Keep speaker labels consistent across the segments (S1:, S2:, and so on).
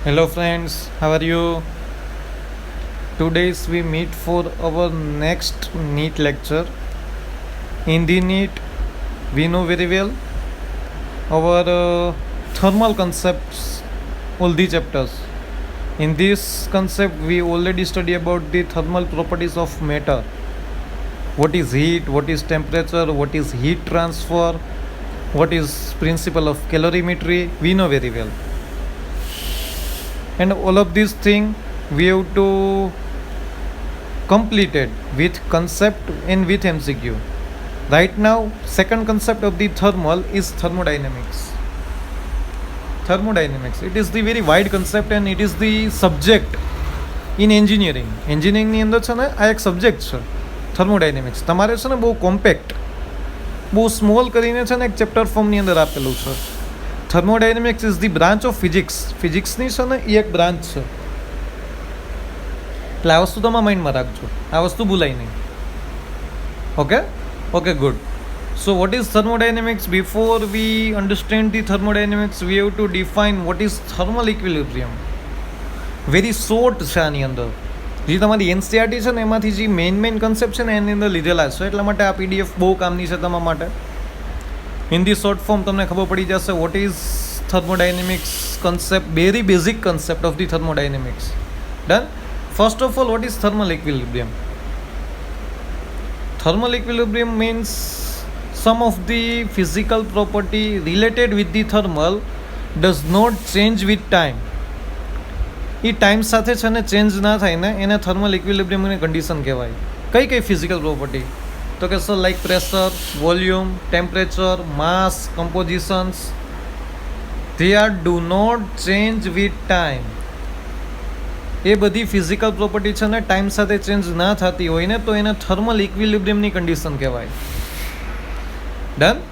S1: Hello friends, how are you? Today's we meet for our next NEET lecture. In the NEET, we know very well our thermal concepts, all the chapters. In this concept, we already study about the thermal properties of matter. What is heat? What is temperature? What is heat transfer? What is principle of calorimetry? We know very well. And all of these things we have to complete it with concept and with MCQ. Right now, second concept of the thermal is thermodynamics. Thermodynamics. It is the very wide concept and it is the subject in engineering. એન્જિનિયરિંગની અંદર છે ને આ એક subject છે thermodynamics. તમારે છે ને બહુ કોમ્પેક્ટ બહુ સ્મોલ કરીને છે ને એક ચેપ્ટર ફોર્મની અંદર આપેલું છે. Thermodynamics is the branch of physics. ફિઝિક્સની છે ને એ એક બ્રાન્ચ છે. એટલે આ વસ્તુ તમારા માઇન્ડમાં રાખજો, આ વસ્તુ ભૂલાય નહીં. Okay good. So what is thermodynamics? Before we understand the thermodynamics, we have to define what is thermal equilibrium. Very short છે આની અંદર. જે તમારી એનસીઆરટી છે ને એમાંથી જે મેઇન કન્સેપ્ટ છે ને એની અંદર લીધેલા છે, એટલા માટે આ પીડીએફ બહુ કામની છે તમારા માટે. ઇન ધી શોર્ટ ફોર્મ તમને ખબર પડી જશે what is thermodynamics concept, very basic concept of the thermodynamics. Done? First of all, what is thermal equilibrium? Thermal equilibrium means some of the physical property related with the thermal does not change with time. A time સાથે છે ને change ના થાય ને એને thermal ઇક્વિલિબ્રિયમની condition કહેવાય. કઈ physical property? તો કે sir like pressure, volume, temperature, mass, compositions, they are do not change with time. એ બધી ફિઝિકલ પ્રોપર્ટી છે ને ટાઈમ સાથે ચેન્જ ના થતી હોય ને તો એને થર્મલ ઇક્વિલિબ્રિયમની કન્ડિશન કહેવાય. ડન?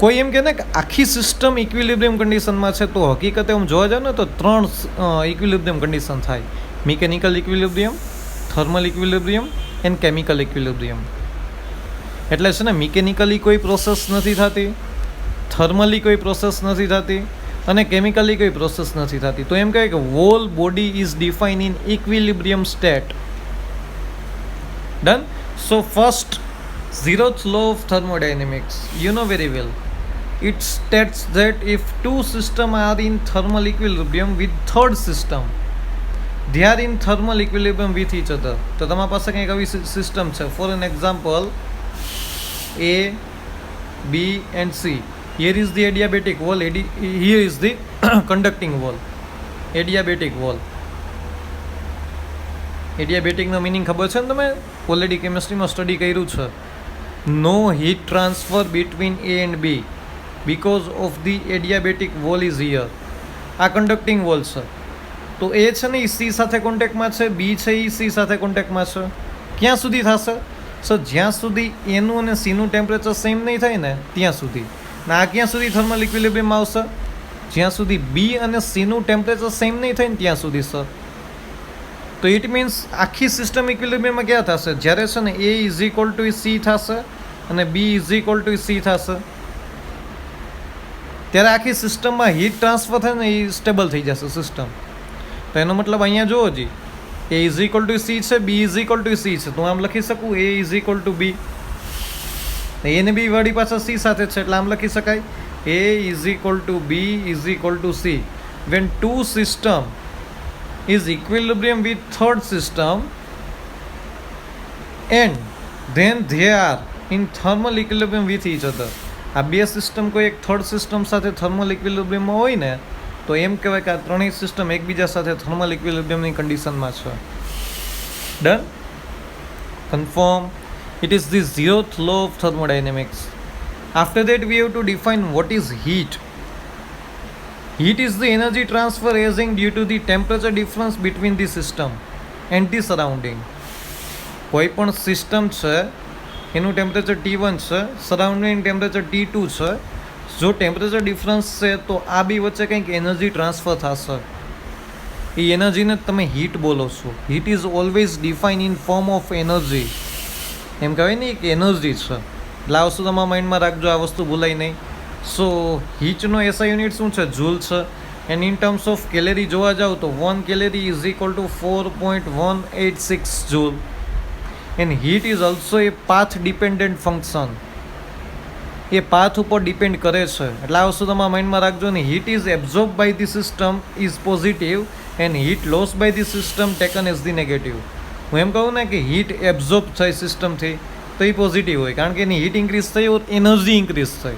S1: કોઈ એમ કહે ને કે આખી સિસ્ટમ ઇક્વિલિબ્રિયમ કન્ડિશનમાં છે, તો હકીકતે આમ જોવા જાવ ને તો 3 ઇક્વિલિબ્રિયમ કન્ડિશન થાય: mechanical equilibrium, thermal equilibrium and chemical equilibrium. એટલે છે ને મિકેનિકલી કોઈ પ્રોસેસ નથી થતી, થર્મલી કોઈ પ્રોસેસ નથી થતી અને કેમિકલી કોઈ પ્રોસેસ નથી થતી. તો એમ કહે કે whole body is define in equilibrium state. Done? So first, zeroth law of thermodynamics, you know very well. It states that if two systems are in thermal equilibrium with third system, they are in thermal equilibrium with each other. તો તમારી પાસે કંઈક આવી system છે. For an example, A, B and C. Here is the adiabatic wall, here is the conducting wall. Adiabatic wall. એડિયાબેટિકનો meaning ખબર છે ને તમે? ઓલરેડી કેમિસ્ટ્રીમાં સ્ટડી કર્યું છે. No heat transfer between A and B because of the adiabatic wall is here. આ conducting wall છે. તો એ છે ને એ સી સાથે કોન્ટેક્ટમાં છે, બી છે એ સી સાથે કોન્ટેક્ટમાં છે. ક્યાં સુધી થશે? સર જ્યાં સુધી એનું અને સીનું ટેમ્પરેચર સેમ નહીં થાય ને ત્યાં સુધી. ને આ ક્યાં સુધી થર્મલ ઇક્વિલિબ્રિયમમાં આવશે? જ્યાં સુધી બી અને સીનું ટેમ્પરેચર સેમ નહીં થાય ને ત્યાં સુધી. સર તો ઇટ મીન્સ આખી સિસ્ટમ ઇક્વિલિબ્રિયમમાં ક્યાં થશે? જ્યારે છે ને A is equal to C થશે અને B is equal to C થશે, ત્યારે આખી સિસ્ટમમાં હીટ ટ્રાન્સફર થાય ને એ સ્ટેબલ થઈ જશે સિસ્ટમ. તો એનો મતલબ અહીંયા જુઓ જી, A is equal to C છે, B is equal to C છે, તો આમ લખી શકું A is equal to B. એને બી વળી પાછા સી સાથે છે એટલે આમ લખી શકાય A is equal to B is equal to C. When two system is equilibrium with third system and then they are in thermal equilibrium with each other. આ બે સિસ્ટમ કોઈ એક થર્ડ સિસ્ટમ સાથે થર્મલ ઇક્વિલિબ્રિયમમાં હોય ને તો એમ કહેવાય કે આ ત્રણેય સિસ્ટમ એકબીજા સાથે થર્મલ ઇક્વિલિબ્રિયમની કન્ડિશનમાં છે. Done? Confirm? It is the zeroth law of thermodynamics. After that we have to define what is heat. Heat is the energy transfer arising due to the temperature difference between the system and the surrounding. કોઈ પણ system છે એનું temperature T1 છે, surrounding temperature T2 છે. જો temperature difference છે તો આ બી વચ્ચે કંઈક એનર્જી ટ્રાન્સફર થશે. એ એનર્જીને તમે હીટ બોલો છો. Heat is always define in form of energy. એમ કહેવાય ને કે એનર્જી છે. એટલે આ વસ્તુ તમારા માઇન્ડમાં રાખજો, આ વસ્તુ ભૂલાય નહીં. સો હીટનો એસઆઈ યુનિટ શું છે? જૂલ છે. And in terms of calorie જોવા જાઓ તો 1 calorie is equal to 4.186 joule. And heat is also a path dependent function. એ પાથ ઉપર ડિપેન્ડ કરે છે. એટલે આ વસ્તુ તમારા માઇન્ડમાં રાખજો ને. Heat is absorb by the system is positive and heat loss by the system taken as the negative. હું એમ કહું ને કે હીટ એબ્ઝોર્બ થઈ સિસ્ટમથી તો એ પોઝિટિવ હોય, કારણ કે એની હીટ ઇન્ક્રીઝ થઈ ઓર એનર્જી ઇન્ક્રીઝ થઈ.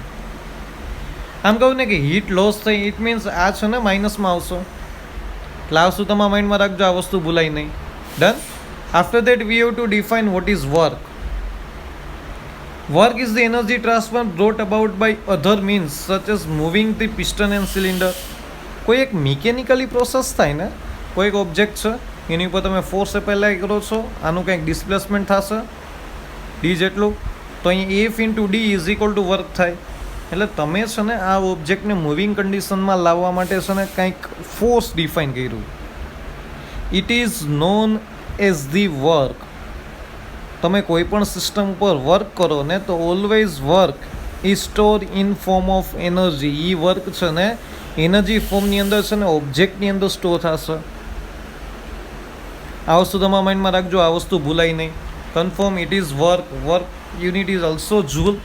S1: આમ કહું ને કે હીટ લોસ થઈ, ઇટ મીન્સ આ છે ને માઇનસમાં આવશો. એટલે આ વસ્તુ તમારા માઇન્ડમાં રાખજો, આ વસ્તુ ભૂલાય નહીં. Done. After that we have to define what is work. Work is the energy transfer brought about by other means such as moving the piston and cylinder. કોઈ એક મિકેનિકલી પ્રોસેસ થાય ને, કોઈ એક ઓબ્જેક્ટ છે એની ઉપર તમે ફોર્સ એપ્લાય કરો છો, આનું કંઈક ડિસ્પ્લેસમેન્ટ થશે ડી જેટલું, તો અહીં F into D is equal to work થાય. એટલે તમે છે ને આ ઓબ્જેક્ટને મૂવિંગ કન્ડિશનમાં લાવવા માટે છે ને કંઈક ફોર્સ ડિફાઇન કર્યું. It is known as the work. તમે કોઈ પણ સિસ્ટમ ઉપર વર્ક કરો ને તો always work is store in form of energy. A work છે ને એનર્જી ફોર્મની અંદર છે ને ઓબ્જેક્ટની અંદર સ્ટોર થશે. આ વસ્તુ તમારા માઇન્ડમાં રાખજો, આ વસ્તુ ભૂલાય નહીં. Confirm it is work. Work unit is also joule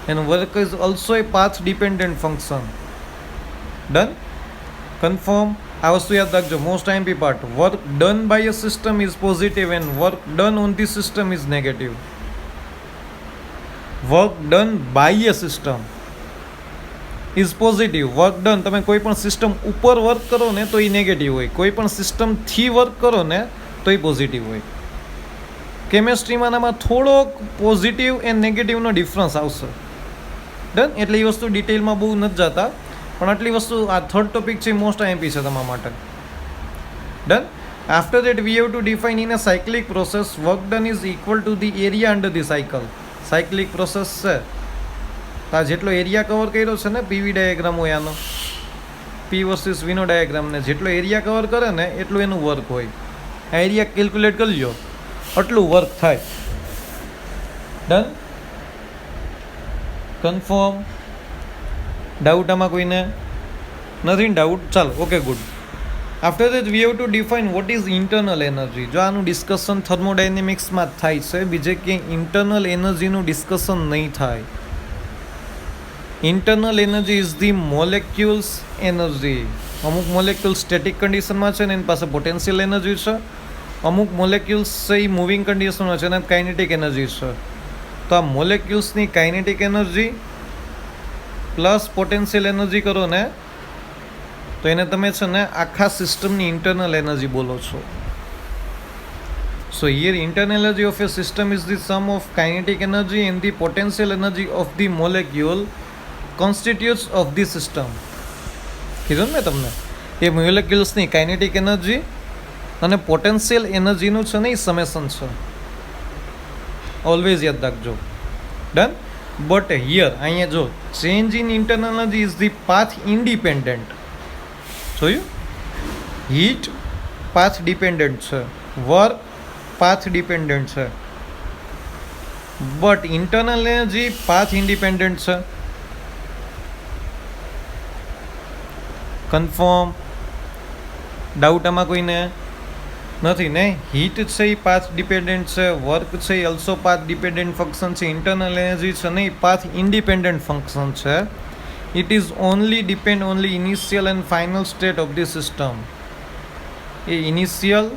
S1: and work is also a path dependent function. Done. Confirm. આ વસ્તુ યાદ રાખજો. Most IMP part. Work done by a system is positive and work done on the system is negative. Work done by a system is positive. Work done, તમે કોઈ પણ system ઉપર work કરો ને તો એ નેગેટિવ હોય, કોઈ પણ સિસ્ટમથી વર્ક કરો ને તો એ પોઝિટિવ હોય. કેમેસ્ટ્રીમાં આમાં થોડોક પોઝિટિવ એન્ડ નેગેટિવનો ડિફરન્સ આવશે. ડન. એટલે એ વસ્તુ ડિટેલમાં બહુ નથી જતા, પણ આટલી વસ્તુ આ થર્ડ ટોપિક છે, મોસ્ટ આઈએમપી છે તમારા માટે. Done. After that we have to define in a cyclic process work done is equal to the area under the cycle. Cyclic process છે, આ જેટલો એરિયા કવર કર્યો છે ને પીવી ડાયાગ્રામ હોય આનો, પી વર્સિસ વીનો ડાયાગ્રામ, ને જેટલો એરિયા કવર કરે ને એટલું એનું વર્ક હોય. આ એરિયા કેલ્ક્યુલેટ કરી લો, આટલું વર્ક થાય. ડન. કન્ફર્મ. ડાઉટ આમાં કોઈને નથી ને? ડાઉટ? ચાલો, okay, good. After that we have to define what is internal energy. જો આનું ડિસ્કશન થર્મોડાયનેમિક્સમાં જ થાય છે, બીજે ક્યાંય ઇન્ટરનલ એનર્જીનું ડિસ્કશન નહીં થાય. Internal energy is the molecules energy. અમુક મોલેક્યુલ સ્ટેટિક કન્ડિશનમાં છે ને એની પાસે પોટેન્શિયલ એનર્જી છે, અમુક મોલેક્યુલ્સ છે એ મૂવિંગ કન્ડિશનમાં છે ને કાઇનેટિક એનર્જી છે. તો આ મોલેક્યુલ્સની kinetic energy plus potential energy કરો ને તો એને તમે છે ને આખા સિસ્ટમની ઇન્ટરનલ એનર્જી બોલો છો. So here internal energy of a system is the sum of kinetic energy and the potential energy of the molecule constituents of the system. કીધું ને મેં તમને, એ મોલેક્યુલ્સની કાઇનેટિક એનર્જી અને પોટેન્શિયલ એનર્જીનું છે ને એ સમેશન છે. ઓલવેઝ યાદ રાખજો. ડન. બટ હિયર અહીંયા જો change in internal energy is the path independent. જોયું? હીટ પાથ ડિપેન્ડન્ટ છે, વર્ક પાથ ડિપેન્ડન્ટ છે, but internal energy path independent છે. કન્ફર્મ. ડાઉટ આમાં કોઈને નથી ને? હીટ છે એ પાથ ડિપેન્ડન્ટ છે, વર્ક છે એ ઓલ્સો પાથ ડિપેન્ડન્ટ ફંક્શન છે, ઇન્ટરનલ એનર્જી છે ને એ પાથ ઇન્ડિપેન્ડન્ટ ફંક્શન છે. It is only depend only initial and final state of the system. A initial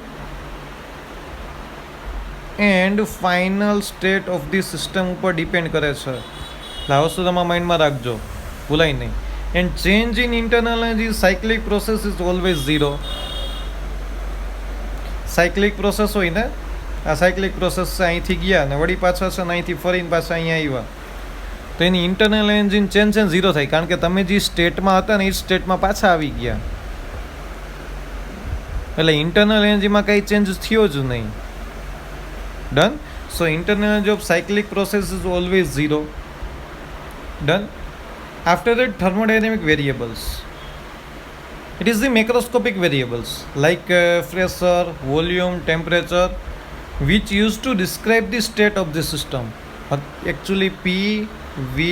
S1: and final state of the system ઉપર depend કરે છે. આ વસ્તુ તમારા માઇન્ડમાં રાખજો, ભૂલાય નહીં. And change in internal energy cyclic process is always zero. Cyclic process હોય ને, આ સાયક્લિક પ્રોસેસ છે, અહીંથી ગયા ને વળી પાછા છે ને અહીંથી ફરીને પાછા અહીંયા આવ્યા, તો એની ઇન્ટરનલ એનર્જી ચેન્જ છે ઝીરો થાય, કારણ કે તમે જે સ્ટેટમાં હતા ને એ સ્ટેટમાં પાછા આવી ગયા. એટલે ઇન્ટરનલ એનર્જીમાં કંઈ ચેન્જ થયો જ નહીં. Done. So internal energy of cyclic process is always zero. Done. After that thermodynamic variables. It is the macroscopic variables like pressure, volume, temperature, which used to describe the state of the system. Actually P, V,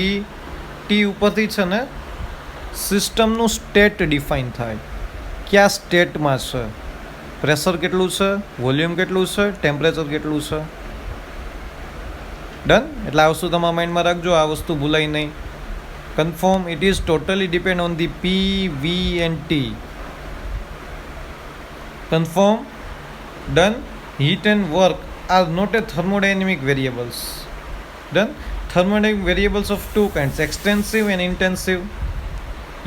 S1: T ઉપરથી છે ને સિસ્ટમનું state define થાય. કયા સ્ટેટમાં છે, pressure કેટલું છે, વોલ્યુમ કેટલું છે, ટેમ્પરેચર કેટલું છે. ડન. એટલે આ વસ્તુ તમારા માઇન્ડમાં રાખજો, આ વસ્તુ ભૂલાય નહીં. Confirm. It is totally depend on the P, V and T. Confirm. Done. Heat and work are not a thermodynamic variables. Done. Thermodynamic variables of two kinds, extensive and intensive.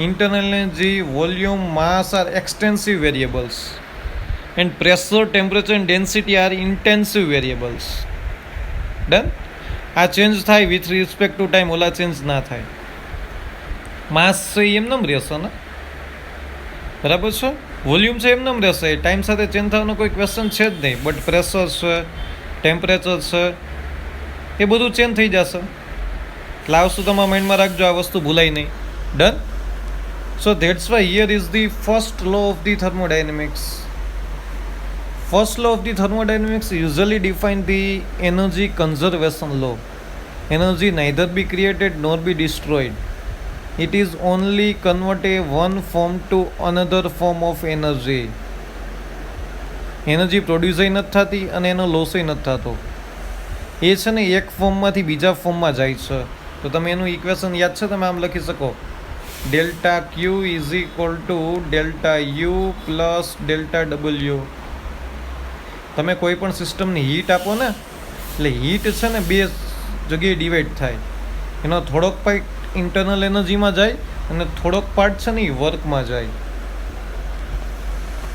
S1: Internal energy, volume, mass are extensive variables, and pressure, temperature and density are intensive variables. Done. આ change થાય with respect to time, Ola change ના થાય. માસ છે એમનેમ રહેશે ને, બરાબર છે. વોલ્યુમ છે એમનેમ રહેશે, ટાઈમ સાથે ચેન્જ થવાનો કોઈ ક્વેશ્ચન છે જ નહીં. બટ પ્રેશર છે, ટેમ્પરેચર છે, એ બધું ચેન્જ થઈ જશે. એટલે આ વસ્તુ તમારા માઇન્ડમાં રાખજો, આ વસ્તુ ભૂલાય નહીં. Done. So that's why here is the first law of the thermodynamics. First law of the thermodynamics usually define the energy conservation law. Energy neither be created nor be destroyed. It is only convert a one form to another form of energy. Energy produce નથી થતી અને એનો loss નથી થતો. એ છે ને એક ફોર્મમાંથી બીજા ફોર્મમાં જાય છે. તો તમે એનું ઇક્વેશન યાદ છે, તમે આમ લખી શકો, delta Q is equal to delta you plus delta W. તમે કોઈ પણ સિસ્ટમની હીટ આપો ને, એટલે હીટ છે ને બે જગ્યાએ ડિવાઈડ થાય. એનો થોડોક પાર્ટ ઇન્ટરનલ એનર્જીમાં જાય અને થોડોક પાર્ટ છે ને એ વર્કમાં જાય.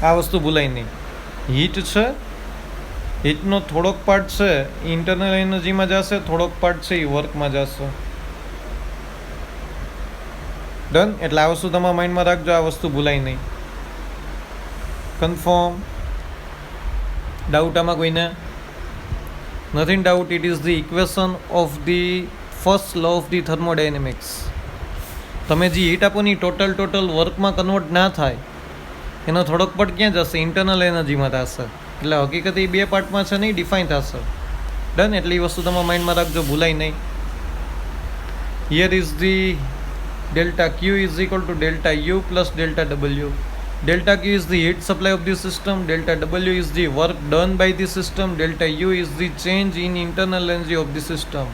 S1: આ વસ્તુ ભૂલાય નહીં. હીટ છે, હીટનો થોડોક પાર્ટ છે ઇન્ટરનલ એનર્જીમાં જશે, થોડોક પાર્ટ છે એ વર્કમાં જશે. ડન. એટલે આ વસ્તુ તમારા માઇન્ડમાં રાખજો, આ વસ્તુ ભૂલાય નહીં. કન્ફર્મ. ડાઉટ આમાં કોઈને? Nothing doubt. It is the equation of the first law of the thermodynamics. તમે જે હીટ આપો ને ટોટલ વર્કમાં કન્વર્ટ ના થાય, એનો થોડોક પાર્ટ ક્યાં જશે? ઇન્ટરનલ એનર્જીમાં થશે. એટલે હકીકત એ બે પાર્ટમાં છે નહીં, ડિફાઇન થશે. ડન. એટલે એ વસ્તુ તમારા માઇન્ડમાં રાખજો, ભૂલાય નહીં. Here is the delta Q is equal to delta U plus delta W. Delta Q is the heat supply of the system, delta W is the work done by the system, delta U is the change in internal energy of the system.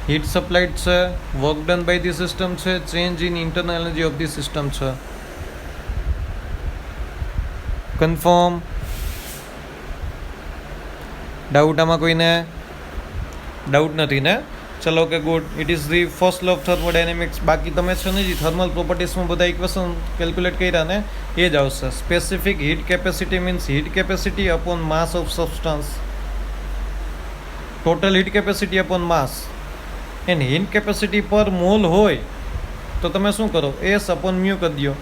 S1: Heat supplied છે, work done by the system છે, change in internal energy of the system છે. Confirm. Doubt આમાં કોઈને? Doubt નથી ને? ચલો કે good. It is the first law of thermodynamics. બાકી તમે છે ને જે થર્મલ પ્રોપર્ટીઝમાં બધા ઇક્વેશન કેલ્ક્યુલેટ કર્યા ને એ જ આવશે. Specific heat capacity means heat capacity upon mass of substance. Total heat capacity upon mass. And heat capacity પર મોલ હોય તો તમે શું કરો? એસ અપોન મ્યુ કરી દો.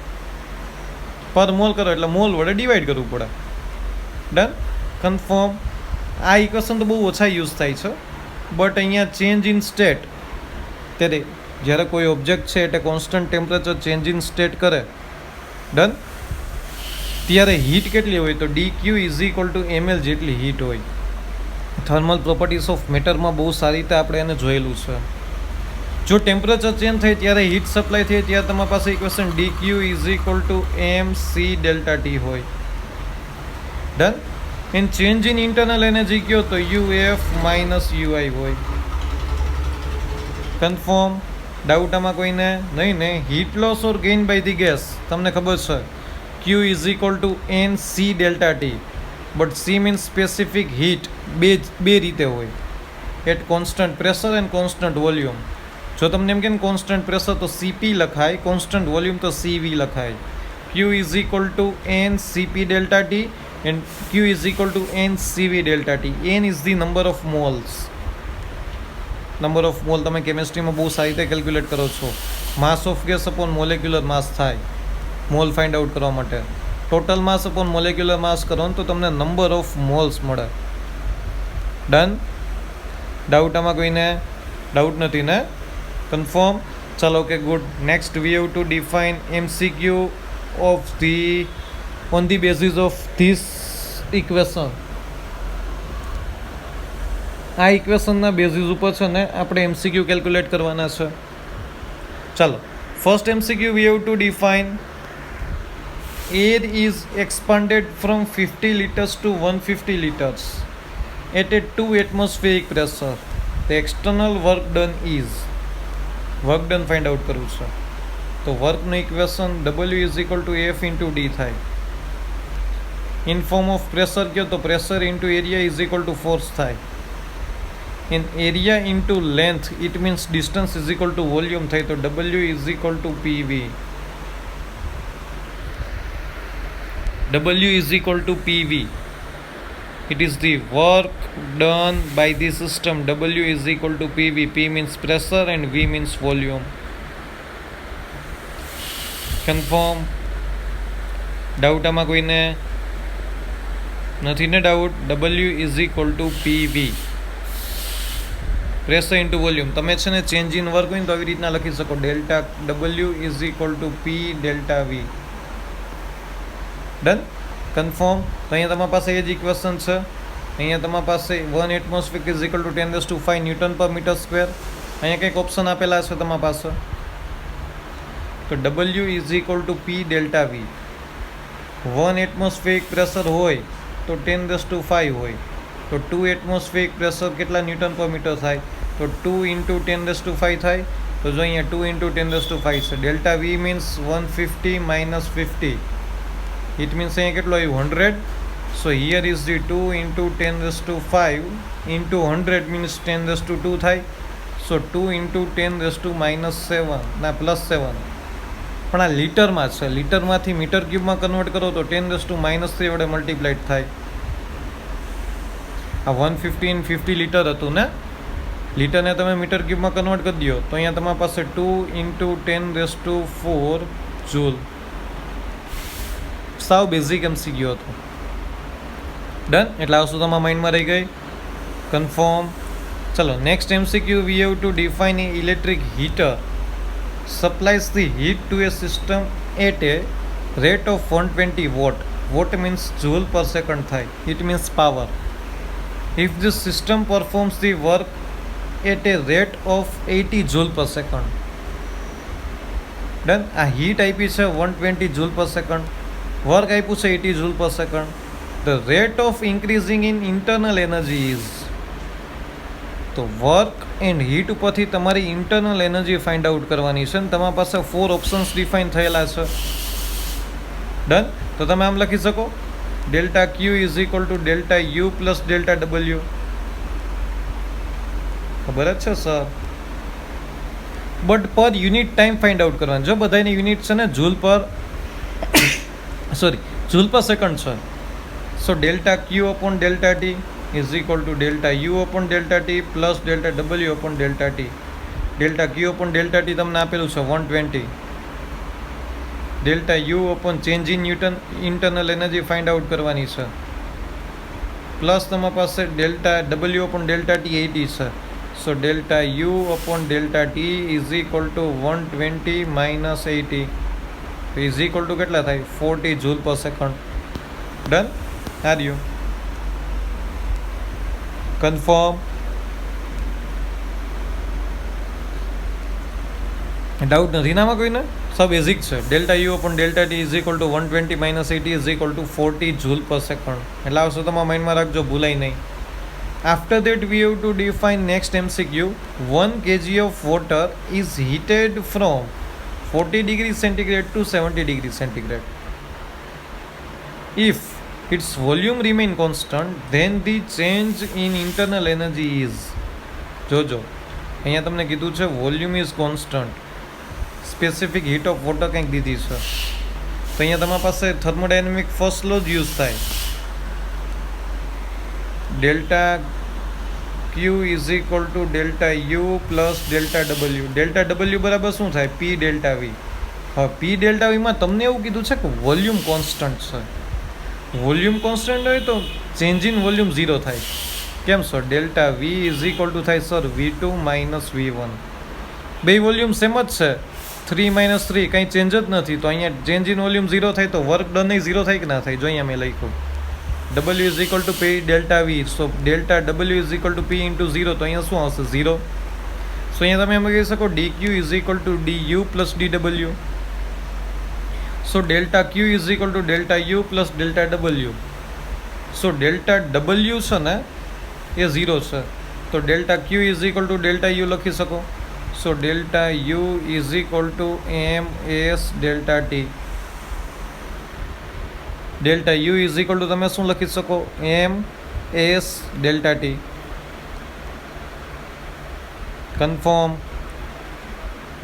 S1: પર મોલ કરો એટલે મોલ વડે ડિવાઈડ કરવું પડે. ડન. કન્ફર્મ. આ ઇક્વેશન તો બહુ ઓછા યુઝ થાય છે, બટ અહીંયા ચેન્જ ઇન સ્ટેટ, ત્યારે જ્યારે કોઈ ઓબ્જેક્ટ છે એટલે constant temperature change in state કરે, ડન, ત્યારે હીટ કેટલી હોય? તો D Q is equal two ML જેટલી હીટ હોય. થર્મલ પ્રોપર્ટીઝ ઓફ મેટરમાં બહુ સારી રીતે આપણે એને જોયેલું છે. જો ટેમ્પરેચર ચેન્જ થાય ત્યારે હીટ સપ્લાય થાય, ત્યારે તમારી પાસે equation D Q is equal to M C delta T હોય. Done. And change in internal energy કયો તો યુએફ માઇનસ યુઆઈ હોય. કન્ફર્મ. ડાઉટ આમાં કોઈને? નહીં ને? Heat loss or gain by the gas તમને ખબર છે, Q is equal to N C delta T. But C means specific heat. બે રીતે હોય, at constant pressure and constant volume. જો તમને એમ કે કોન્સ્ટન્ટ પ્રેશર તો સીપી લખાય, કોન્સ્ટન્ટ વોલ્યુમ તો સીવી લખાય. Q is equal to N CP delta T and Q is equal to NCV delta T. N is the number of moles. Number of mole તમે કેમેસ્ટ્રીમાં બહુ સારી રીતે calculate કરો છો. Mass of gas upon molecular mass થાય mole find out કરવા માટે. Total mass upon molecular mass કરો ને તો તમને નંબર ઓફ મોલ્સ મળે. ડન. ડાઉટ આમાં કોઈને? ડાઉટ નથી ને? કન્ફર્મ. ચાલો કે good. Next we have to define MCQ of the on the basis of this equation. આ ઇક્વેશનના બેઝિસ ઉપર છે ને આપણે એમસીક્યુ કેલ્ક્યુલેટ કરવાના છે. ચાલો. First MCQ V have to define air is expanded from 50 liters to 150 liters at a 2 atmospheric pressure. The external work done is, work done find out કરવું છે તો વર્કનું equation W is equal to F into D થાય. In form of pressure કહો તો pressure into area is equal to force થાય. In area into length, it means distance is equal to volume થાય તો W is equal to PV. W is equal to PV. It is the work done by the system. W is equal to PV. P means pressure and V means volume. Confirm. Doubt આમાં કોઈને નથી ને doubt? W is equal to PV. Pressure into volume. તમે છે ને change in work હોય ને તો આવી રીતના લખી શકો delta W is equal two P delta V. Done? Confirm. તો અહીંયા તમારી પાસે એ જ ઇક્વેશન છે. અહીંયા તમારી પાસે 1 atmosphere is equal two 10⁵ newton પર મીટર સ્ક્વેર. અહીંયા કંઈક ઓપ્શન આપેલા છે તમારી પાસે. તો W is equal two P delta V. 1 atmospheric pressure હોય તો 10⁵ હોય તો 2 એટમોસ્ફિયરિક પ્રેશર કેટલા ન્યૂટન પર મીટર થાય તો 2 ઇન્ટુ 10⁵ થાય. તો જો અહીંયા 2 ઇન્ટુ 10⁵ છે. Delta V means 150 minus 50. It means અહીંયા કેટલો આવ્યું 100. સો here is the 2 into 10⁵ into 100 means 10⁻² થાય. સો 2 ઇન્ટુ 10⁻⁻7 ના +7. પણ આ લીટરમાં છે. લીટરમાંથી મીટર ક્યુબમાં કન્વર્ટ કરો તો 10⁻³ વડે મલ્ટીપ્લાઇડ થાય. આ 150 ઇન 50 લીટર હતું ને, લીટરને તમે મીટર ક્યુબમાં કન્વર્ટ કરી દો તો અહીંયા તમારી પાસે 2 ઇન્ટુ 10⁴ જૂલ. સાવ બેઝિક MCQ હતું. ડન? એટલે આ વસ્તુ તમારા માઇન્ડમાં રહી ગઈ. કન્ફર્મ. ચલો next MCQ. V have to define A electric heater supplies the heat to a system at a rate of 120 watt. Watt means joule per second થાય. It means power. If this system performs the work at a rate of 80 joule per second. Done? આ heat આપી છે 120 joule per second. Work આપ્યું છે 80 joule per second. The rate of increasing in internal energy is. તો work and heat ઉપરથી તમારી internal energy find out કરવાની છે ને તમારી પાસે 4 ઓપ્શન્સ ડિફાઇન થયેલા છે. ડન? તો તમે આમ લખી શકો delta Q is equal to delta U plus delta W. ખબર જ છે સર? બટ પર યુનિટ ટાઈમ ફાઇન્ડ આઉટ કરવાની. જો બધાની યુનિટ છે ને જૂલ પર સેકન્ડ છે. So delta Q upon delta T is equal to delta U upon delta T plus delta W upon delta T. delta Q upon delta T તમને આપેલું છે 120. delta U upon change in Newton internal energy find out કરવાની છે. Plus તમારી પાસે delta W upon delta T 80 છે. so delta U upon delta T is equal to 120 minus 80 is equal to કેટલા થાય 40 joule per second. Done? Are you? Confirm. Doubt નથી ને આમાં કોઈને? સબ બેઝિક છે. Delta U upon delta T is equal to 120 minus 80 is equal to 40 joule પર second. એટલે આવશે તમારા માઇન્ડમાં રાખજો, ભૂલાય નહીં. After that we have to define next MCQ. 1 kg of water is heated from 40 degree centigrade to 70 degree centigrade. If its volume remain constant, then the change in internal energy is. જોજો અહીંયા તમને કીધું છે volume is constant, specific heat of water કંઈક દીધી છે. તો અહીંયા તમારી પાસે થર્મોડાયનેમિક ફર્સ્ટ લો જ યુઝ થાય. Delta Q is equal to delta U plus delta W. Delta W બરાબર શું થાય? P delta V. હવે P ડેલ્ટા Vમાં તમને એવું કીધું છે કે વોલ્યુમ કોન્સ્ટન્ટ છે. વોલ્યુમ કોન્સ્ટન્ટ હોય તો ચેન્જ ઇન વોલ્યુમ 0 થાય. કેમ sir? Delta V is equal two થાય સર V2 માઇનસ V1. બે વોલ્યુમ સેમ જ છે. 3 માઇનસ 3 કંઈ ચેન્જ જ નથી. તો અહીંયા ચેન્જ ઇન વોલ્યુમ 0 થાય તો વર્ક ડન 0 થાય કે ના થાય? જો અહીંયા મેં લખ્યું W is equal two P delta V. So delta W is equal two P into 0. તો અહીંયા શું આવશે? 0. સો અહીંયા તમે એમ કહી શકો DQ is equal two DU plus DW. So delta Q is equal to delta U plus delta W. So delta W છે ને એ 0 છે, તો delta Q is equal to delta U લખી શકો. So delta U is equal to M S delta T. delta U is equal to તમે શું લખી શકો? M S delta T. Confirm?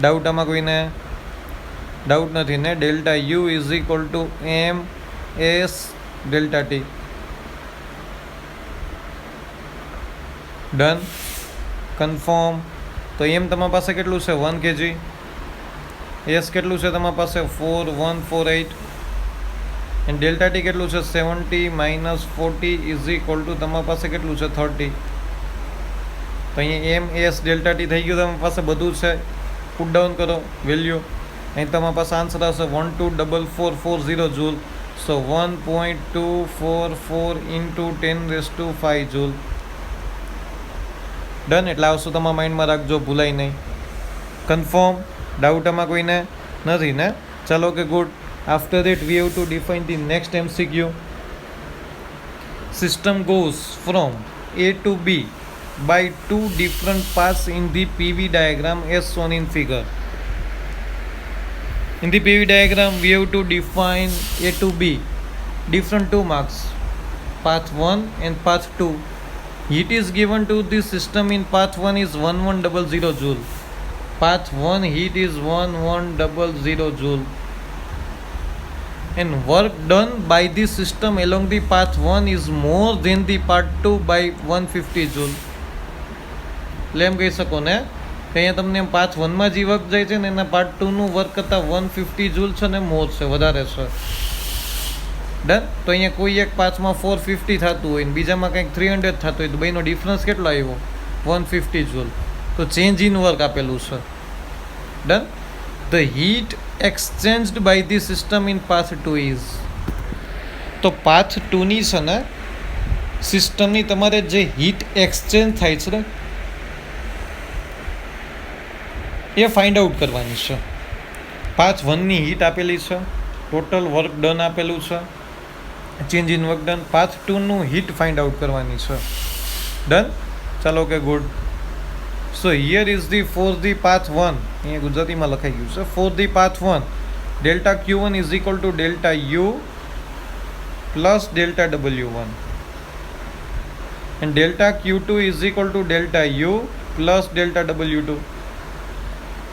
S1: Doubt આમાં કોઈને? ડાઉટ નથી ને? Delta U is equal to M S delta T. Done? Confirm? તો એમ તમારી પાસે કેટલું છે? 1 kg. એસ કેટલું છે તમારી પાસે? 4148. એન્ડ ડેલ્ટા ટી કેટલું છે? 70 - 40 ઇઝ ઇક્વલ ટુ તમારી પાસે કેટલું છે? 30. તો અહીંયા એમ એસ ડેલ્ટા ટી થઈ ગયું તમારી પાસે, બધું છે. પુટ ડાઉન કરો વેલ્યુ. અહીં તમારી પાસે આન્સર આવશે 124440 જૂલ. સો 1.244 ઇન્ટુ 10⁵ જૂલ. ડન? એટલે આવશું તમારા માઇન્ડમાં રાખજો, ભૂલાય નહીં. કન્ફર્મ? ડાઉટ આમાં કોઈને નથી ને? ચાલો કે good. After that we have to define the next MCQ. System goes from A to B by two different paths in the PV diagram as shown in figure. In the PV diagram, we have to define A to B, different 2 marks, path 1 and path 2. Heat is given to the system in path 1 is 1100 joule. Path 1 heat is 1100 joule. And work done by the system along the path 1 is more than the path 2 by 150 joule. એટલે એમ કહી શકો ને કે અહીંયા તમને path 1માં જે work જાય છે ને એના પાર્ટ 2નું વર્ક કરતાં 150 જૂલ છે ને મોર છે, વધારે છે. ડન? તો અહીંયા કોઈ એક પાથમાં 450 થતું હોય ને બીજામાં કંઈક 300 થતું હોય, તો બેનો ડિફરન્સ કેટલો આવ્યો? 150 જૂલ. તો ચેન્જ ઇન વર્ક આપેલું છે. Done? The heat exchanged by the system in path 2 is. તો પાથ 2ની છે ને સિસ્ટમની તમારે જે હીટ એક્સચેન્જ થાય છે ને એ ફાઇન્ડ આઉટ કરવાની છે. પાથ 1ની હીટ આપેલી છે, ટોટલ વર્ક ડન આપેલું છે, change in work done. Path 2નું હીટ ફાઇન્ડ આઉટ કરવાની છે. ડન? ચાલો કે good. So here is the for the path 1, અહીંયા ગુજરાતીમાં લખાઈ ગયું છે. For the path 1 delta Q1 is equal to delta U plus delta W1 and delta Q2 is equal to delta U plus delta W2.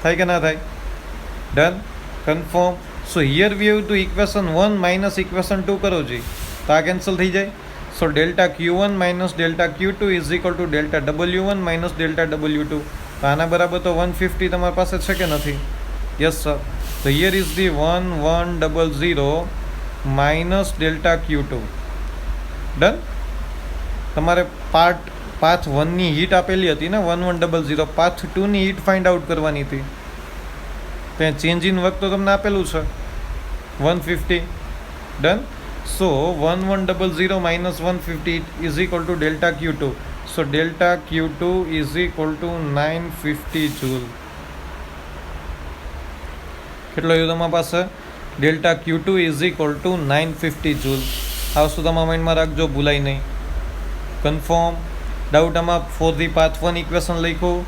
S1: થાય કે ના થાય? Done? Confirm? So here we have to equation 1 minus equation 2 કરો જી, તો આ cancel થઈ જાય. So delta Q1 minus delta Q2 is equal to delta W1 minus delta W2. તો આના બરાબર તો 150 તમારી પાસે છે કે નથી? Yes sir. તો here is the 1100 minus delta Q2. Done? તમારે પાથ 1ની હીટ આપેલી હતી ને 1100, પાથ 2ની હીટ ફાઇન્ડ આઉટ કરવાની હતી. ત્યાં ચેન્જ ઇન વર્ક તો તમને આપેલું છે 150. Done? So 1100 minus 150 is equal to delta Q2. So delta Q2 is equal to 950 joule. કેટલો આવ્યો તમારી પાસે? Delta Q2 is equal to 950 joule. આ વસ્તુ તમારા માઇન્ડમાં રાખજો, ભૂલાય નહીં. કન્ફર્મ? ડાઉટ આમાં? ફોર ધી પાથ 1 ઇક્વેશન લખ્યું,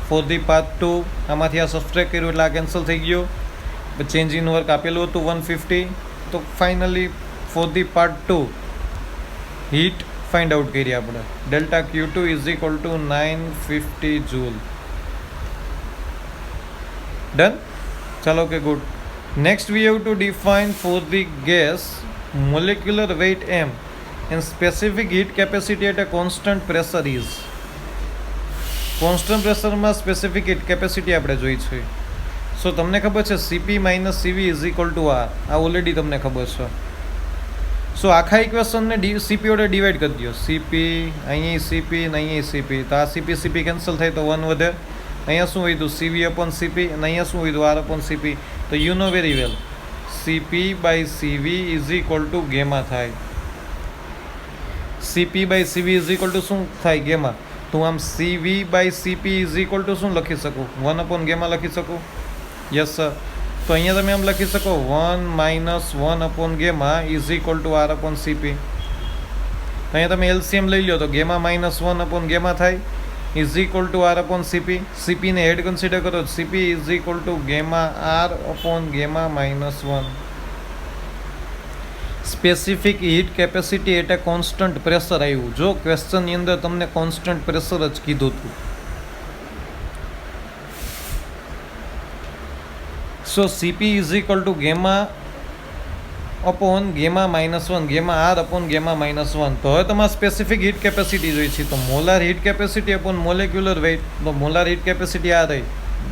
S1: ફોર ધી પાથ 2 આમાંથી આ સબસ્ટ્રેક્ટ કર્યું એટલે આ કેન્સલ થઈ ગયો. ચેન્જ ઇન વર્ક આપેલું હતું 150. તો finally for the part 2 heat find out કરી આપણે. Delta Q2 is equal to 950 joule. Done? ચાલો કે good. Next we have to define for the gas molecular weight m and specific heat capacity at a constant pressure is. Constant પ્રેશરમાં specific heat capacity આપણે જોઈ છે. સો તમને ખબર છે CP - CV is equal two R. આ already તમને ખબર છે. સો આખા ઇક્વેશનને CP વડે ડિવાઈડ કરી દો. CP, અહીંયા CP ને અહીંયા CP. તો આ CP કેન્સલ થાય તો 1 વધે. અહીંયા શું વધ્યું? CV અપોન CP અને અહીંયા શું વધ્યું? R upon CP. તો you know very well CP/CV is equal to gamma થાય. CP/CV ઇઝ ઇક્વલ ટુ શું થાય? ગેમા. તો આમ CV/CP ઇઝ ઇક્વલ ટુ શું લખી શકું? 1 અપોન ગેમા લખી શકું. Yes sir. તો અહીંયા તમે એમ લખી શકો 1 - 1 upon gamma is equal to R upon CP. અહીંયા તમે એલસીએમ લઈ લો તો ગેમા -1 અપોન ગેમા થાય is equal to R upon CP. સીપીને હેડ કન્સિડર કરો, CP is equal to gamma R upon gamma -1. Specific heat capacity એટલે constant pressure આવ્યું. જો ક્વેશ્ચનની અંદર તમને કોન્સ્ટન્ટ પ્રેશર જ કીધું હતું. So CP is equal to gamma upon gamma -1, gamma R upon gamma -1. તો હવે તમારે સ્પેસિફિક હીટ કેપેસિટી જોઈ છે. તો molar heat capacity upon molecular weight. તો મોલાર હીટ કેપેસિટી આ રહી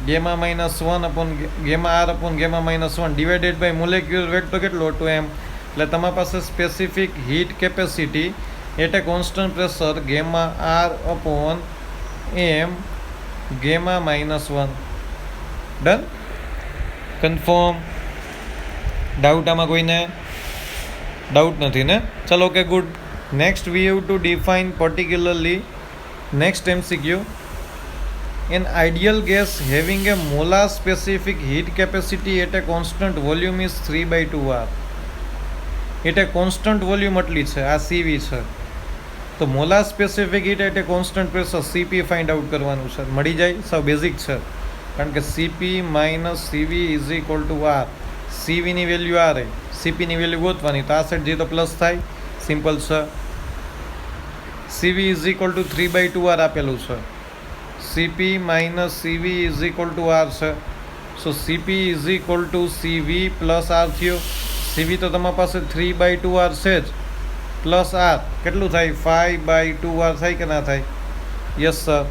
S1: gamma -1 upon gamma R upon gamma -1 divided by molecular weight. તો કેટલું હતું એમ. એટલે તમારી પાસે સ્પેસિફિક હીટ કેપેસિટી એટલે constant pressure gamma R upon M gamma -1. Done. Confirm. Doubt આમાં કોઈને? ડાઉટ નથી ને? ચલો okay good. Next we have to define particularly next MCQ. An ideal gas having a molar specific heat capacity at a constant volume is 3/2R. એટલે constant volume એટલી છે, આ CV છે. તો મોલાર સ્પેસિફિક હીટ એટલે constant pressure CP find out કરવાનું છે. મળી જાય, સાવ બેઝિક છે. કારણ કે CP - CV is equal to R. સીવીની વેલ્યુ આ રહી, સીપીની વેલ્યુ ગોતવાની. તો આ સાઈડ જે તો પ્લસ થાય, સિમ્પલ છે. સીવી ઇઝ ઇક્વલ ટુ 3/2R આપેલું છે. CP - CV is equal to R છે. So CP is equal to CV plus R થયો. સીવી તો તમારી પાસે 3/2R છે જ, પ્લસ આર કેટલું થાય? 5/2R થાય કે ના થાય? Yes sir.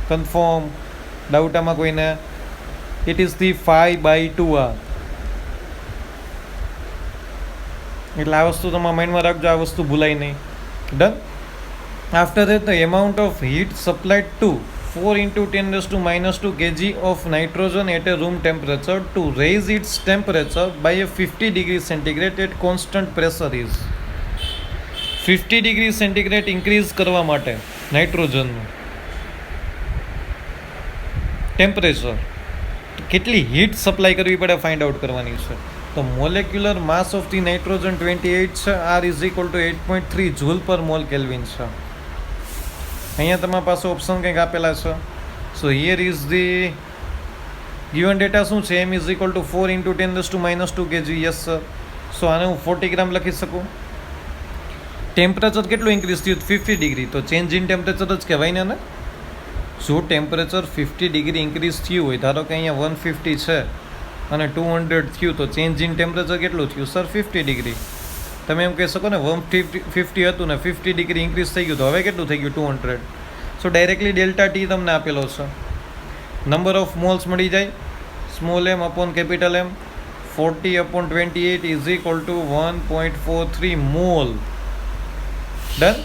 S1: કન્ફર્મ. ડાઉટ આમાં કોઈને? It is the 5/2R. એટલે આ વસ્તુ તમારા માઇન્ડમાં રાખજો, આ વસ્તુ ભૂલાય નહીં. Done. After that the amount of heat supplied to 4 × 10⁻² kg of nitrogen at a room temperature to raise its temperature by a 50 degree centigrade at constant pressure is. 50 degree centigrade increase કરવા માટે નાઇટ્રોજનનું temperature કેટલી heat supply કરવી પડે find out કરવાની છે. તો molecular mass of the nitrogen 28 છે. R is equal to 8.3 joule પર મોલ કેલ્વિન છે. અહીંયા તમારી પાસે ઓપ્શન કંઈક આપેલા છે. So here is the given data શું છે? M is equal to 4 × 10⁻² kg. Yes sir. સો આને હું 40 ગ્રામ લખી શકું. ટેમ્પરેચર કેટલું ઇન્ક્રીઝ થયું? 50 ડિગ્રી. તો ચેન્જ ઇન ટેમ્પરેચર જ કહેવાય ને. જો ટેમ્પરેચર 50 ડિગ્રી ઇન્ક્રીઝ થયું હોય, ધારો કે અહીંયા 150 છે અને 200 થયું, તો ચેન્જ ઇન ટેમ્પરેચર કેટલું થયું સર? 50 ડિગ્રી. તમે એમ કહી શકો ને 150 હતું ને 50 ડિગ્રી ઇન્ક્રીઝ થઈ ગયું, તો હવે કેટલું થઈ ગયું? 200. સો ડાયરેક્ટલી ડેલ્ટા ટી તમને આપેલો છે. નંબર ઓફ મોલ્સ મળી જાય. Small M upon capital M 40/28 is equal to 1.43 mole. Done.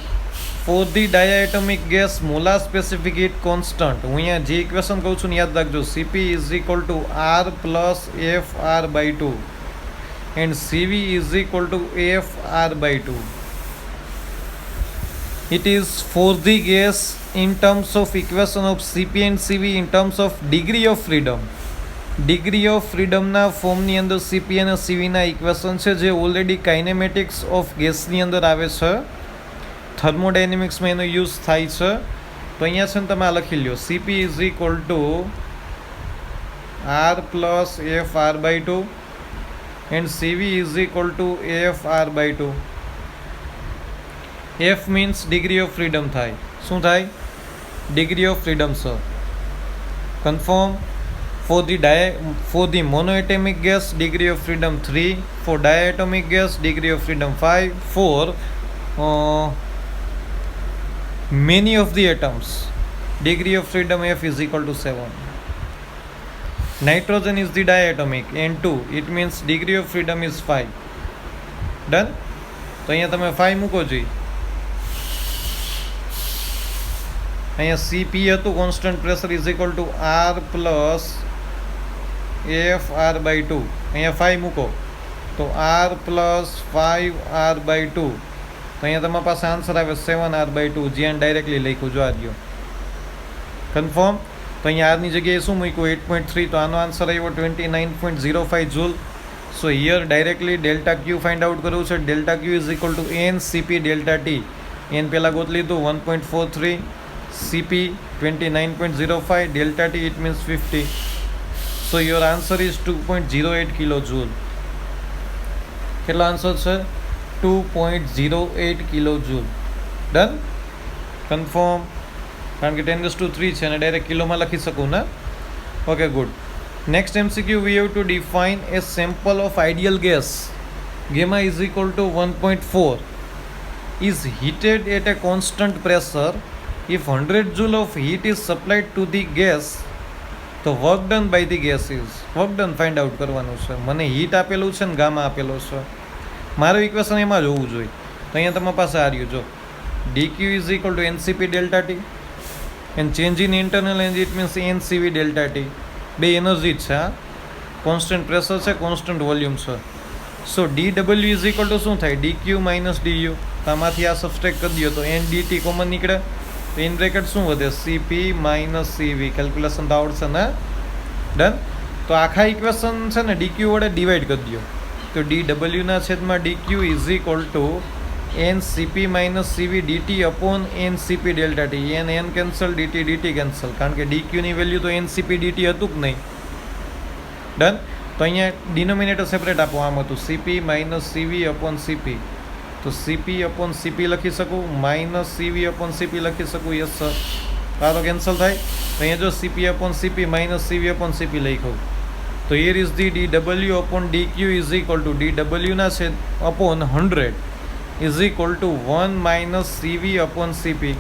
S1: For the diatomic gas molar specific heat constant. હું અહીંયા જે ઇક્વેશન કહું છું ને યાદ રાખજો. CP is equal to R plus FR/2 and CV is equal to AFR/2. It is for the gas in terms of equation of CP and CV in terms of degree of freedom. Degree of freedom ના ફોર્મની અંદર CP અને CV ના equation છે, જે already કાઇનેમેટિક્સ of ગેસની અંદર આવે છે. થર્મોડાયનેમિક્સમાં એનો યુઝ થાય છે. તો અહીંયા છે ને તમે આ લખી લો. CP is equal to R plus FR/2 and CV is equal to AFR/2. F means degree of freedom થાય. શું થાય? degree of freedom sir. Confirm. For the monoatomic gas degree of freedom 3, for diatomic gas degree of freedom 5, for many of the atoms degree of freedom F is equal to 7. Nitrogen is the diatomic and 2, it means degree of freedom is 5. Done. તો અહીંયા તમે 5 મૂકો જોઈએ. અહીંયા CP હતું constant pressure is equal two R plus FR/2. અહીંયા 5 મૂકો તો R પ્લસ 5R/2. તો અહીંયા તમારી પાસે આન્સર આવે 7R/2. જ્યાં ડાયરેક્ટલી લખ્યું જો આ રહ્યો. કન્ફર્મ. તો અહીંયા આરની જગ્યાએ શું મૂક્યું 8.3, તો આનો આન્સર આવ્યો 29.05 joule. So here directly delta Q find out કરવું છે. Delta Q is equal to N CP delta T. N પહેલાં ગોત લીધું 1.43, CP 29.05, delta T it means 50. So your answer is 2.08 kilo joule. કેટલો આન્સર છે? 2.08 kilo joule. Done? Confirm? કારણ કે 10⁻³ છે અને ડાયરેક્ટ કિલોમાં લખી શકું ને. Okay, good. Next MCQ, we have to define a sample of ideal gas. Gamma is equal to 1.4 is heated at a constant pressure. If 100 joule of heat is supplied to the gas, તો work done by the gas is. Work done find out કરવાનું છે. મને heat આપેલું છે ને gamma આપેલો છે. મારું ઇક્વેશન એમાં જ હોવું જોઈએ. તો અહીંયા તમારી પાસે આ રહ્યું જો, dq is equal to NCP delta T and change in internal energy it means NCV delta T. બે એનર્જી જ છે. આ કોન્સ્ટન્ટ પ્રેશર છે, કોન્સ્ટન્ટ વોલ્યુમ છે. So dw is equal to શું થાય? dq minus du. તો આમાંથી આ સબસ્ટ્રેક્ટ કરી દો તો એન dt કોમન નીકળે. તો ઇન બ્રેકેટ શું વધે? સીપી માઇનસ સીવી. કેલ્ક્યુલેશન તો આવડશે ને. ડન. તો આખા ઇક્વેશન છે ને ડીક્યુ વડે ડિવાઈડ કરી દો. તો dw ના છેદમાં dq is equal to N CP minus CV DT upon N CP delta T. N cancel, DT DT cancel, કારણ કે ડીક્યુની વેલ્યુ તો એન સીપી ડીટી હતું જ નહીં. ડન. તો અહીંયા ડિનોમિનેટર સેપરેટ આપો. આમ હતું CP minus CV upon CP. તો સીપી અપોન સીપી લખી શકું, માઇનસ સીવી અપોન સીપી લખી શકું. Yes sir. આ તો કેન્સલ થાય. તો અહીંયા જો CP upon CP minus CV upon CP લખ્યું. તો here is the dw upon dq is equal to dw ના છે upon 100 is equal to 1 minus CV upon CP.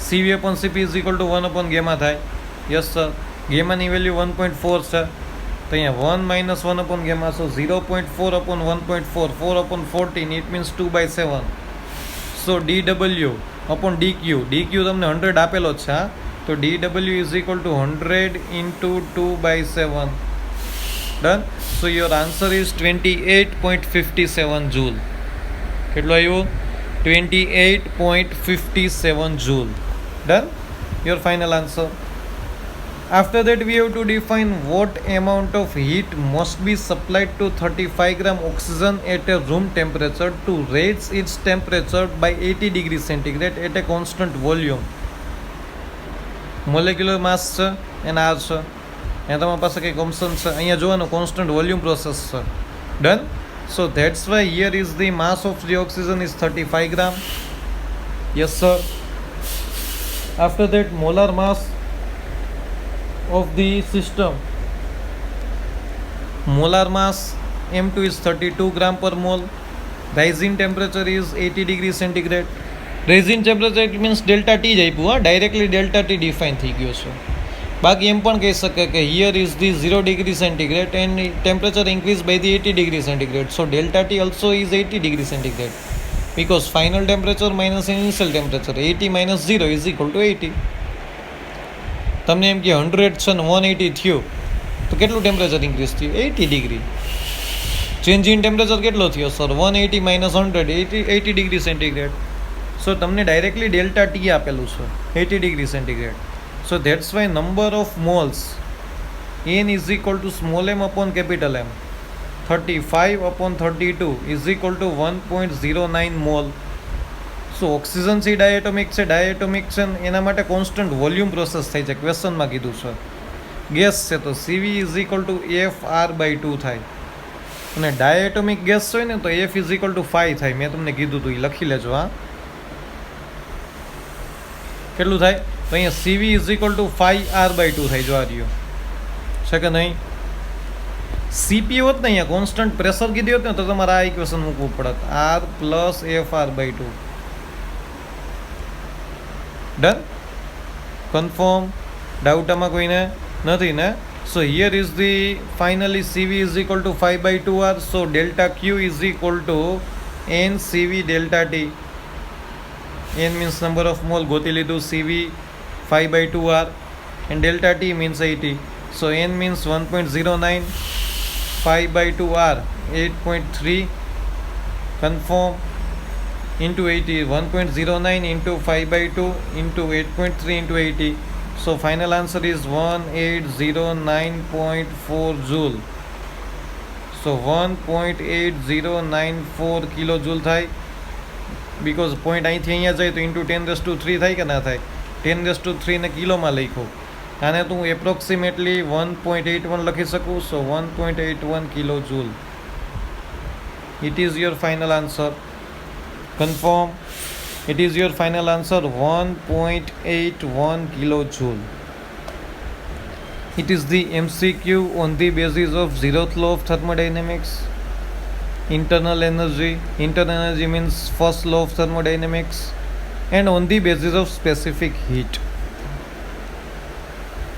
S1: CV upon CP is equal to 1 upon gamma થાય. Yes sir. ગેમાની value 1.4 છે. તો અહીંયા 1 minus 1 upon gamma. So 0.4 upon 1.4, 4 upon 14 it means 2/7. So dw upon dq, dq તમને 100 આપેલો જ છે. તો dw is equal to 100 into 2/7. Done. So your answer is 28.57 joule. કેટલો આવ્યો? 28.57 joule. Done. Your final answer. After that, we have to define what amount of heat must be supplied to 35 gram oxygen at a room temperature to raise its temperature by 80 degrees centigrade at a constant volume. Molecular mass છે એને આ છે. અહીંયા તમારી પાસે કંઈક option છે. અહીંયા જોવાનું કોન્સ્ટન્ટ વોલ્યુમ પ્રોસેસ છે. Done. So that's why here is the mass of the oxygen is 35 gram. Yes sir. After that molar mass of the system, molar mass M2 is 32 gram per mole. Rising temperature is 80 degrees centigrade. Rising temperature it means delta T જ આપ્યું. Directly delta T define થઈ ગયો છે. બાકી એમ પણ કહી શકે કે here is the 0 degree centigrade and temperature increased by the 80 degree centigrade. So delta T also is 80 degree centigrade because final temperature minus initial temperature 80 minus 0 is equal to 80. તમને એમ કે 100 છે ને 180 થયું તો કેટલું ટેમ્પરેચર ઇન્ક્રીઝ થયું? 80 degree. Change in temperature કેટલો થયો sir? 180 minus 100 80 degree centigrade. So તમને ડાયરેક્ટલી ડેલ્ટા ટી આપેલું છે 80 degree centigrade. So that's why number of moles N is equal to small M upon capital M 35 upon 32 is equal to 1.09 mole. So oxygen છે diatomic છે. Diatomic છે એના માટે constant volume process થાય છે. ક્વેશ્ચનમાં કીધું છે. ગેસ છે તો સીવી ઇઝ ઇક્વલ ટુ FR/2 થાય. અને ડાયએટોમિક ગેસ હોય ને તો F ઇઝ ઇક્વલ ટુ 5 થાય. મેં તમને કીધું હતું, એ લખી લેજો. હા, કેટલું થાય? તો અહીંયા સીવી ઇઝ ઇક્વલ ટુ 5R/2 થાય. જો આ રહ્યો છે કે નહીં? સીપી હોત ને અહીંયા કોન્સ્ટન્ટ પ્રેશર કીધી હોત ને તો તમારે આ ઇક્વેશન મૂકવું પડત. R plus FR/2. Done. Confirm? Doubt આમાં કોઈને નથી ને? So here is the finally CV is equal to 5/2R. So delta Q is equal to N CV delta T. N means number of mole ગોતી લીધું. CV 5/2R and delta T means 80. So N means 1.09, 5/2R 8.3. Confirm? into 80, 1.09 into 5/2 into 8.3 into 80. So final answer is 1809.4 joule. So 1.8094 કિલોજૂલ થાય, because point અહીંથી અહીંયા જાય તો into 10⁻³ થાય કે ના થાય? 10⁻³ ને કિલોમાં લખ્યું, આને તો હું એપ્રોક્સિમેટલી 1.81 લખી શકું. So 1.81 kilojoule. It is your final answer. Confirm? It is your final answer, 1.81 kilojoule. It is the MCQ on the basis of zeroth law of thermodynamics. Internal energy. Internal energy means first law of thermodynamics. And on the basis of specific heat.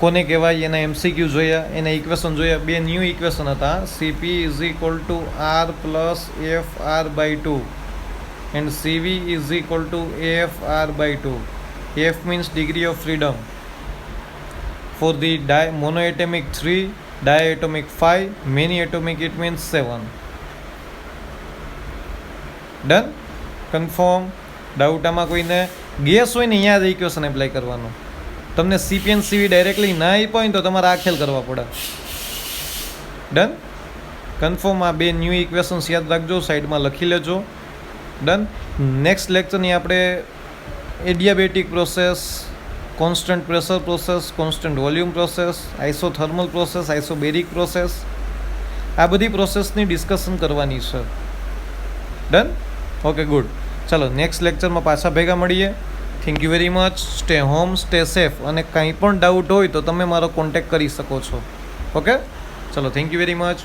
S1: કોને કહેવાય એના MCQ જોયા, એના equation જોયા. બે new equation હતા. CP is equal to R plus FR/2 and CV is equal to AFR/2. F means degree of freedom. For the monoatomic 3, diatomic 5, many atomic it means 7. Done? Confirm? Doubt આમાં કોઈને? Gas હોય ને અહીંયા જ equation apply કરવાનું. તમને CP and CV directly ના આપ્યો હોય તો તમારે આખેલ કરવા પડે. ડન? કન્ફર્મ? આ બે ન્યૂ ઇક્વેશન્સ યાદ રાખજો, સાઈડમાં લખી લેજો. ડન. નેક્સ્ટ લેક્ચરની આપણે adiabatic process, constant pressure process, constant volume process, isothermal process, isobaric process, આ બધી પ્રોસેસની ડિસ્કશન કરવાની છે. ડન? Okay, good. ચાલો નેક્સ્ટ લેક્ચરમાં પાછા ભેગા મળીએ. Thank you very much. Stay home, stay safe. અને કંઈ પણ ડાઉટ હોય તો તમે મારો કોન્ટેક્ટ કરી શકો છો. ઓકે, ચલો, થેન્ક યુ વેરી મચ.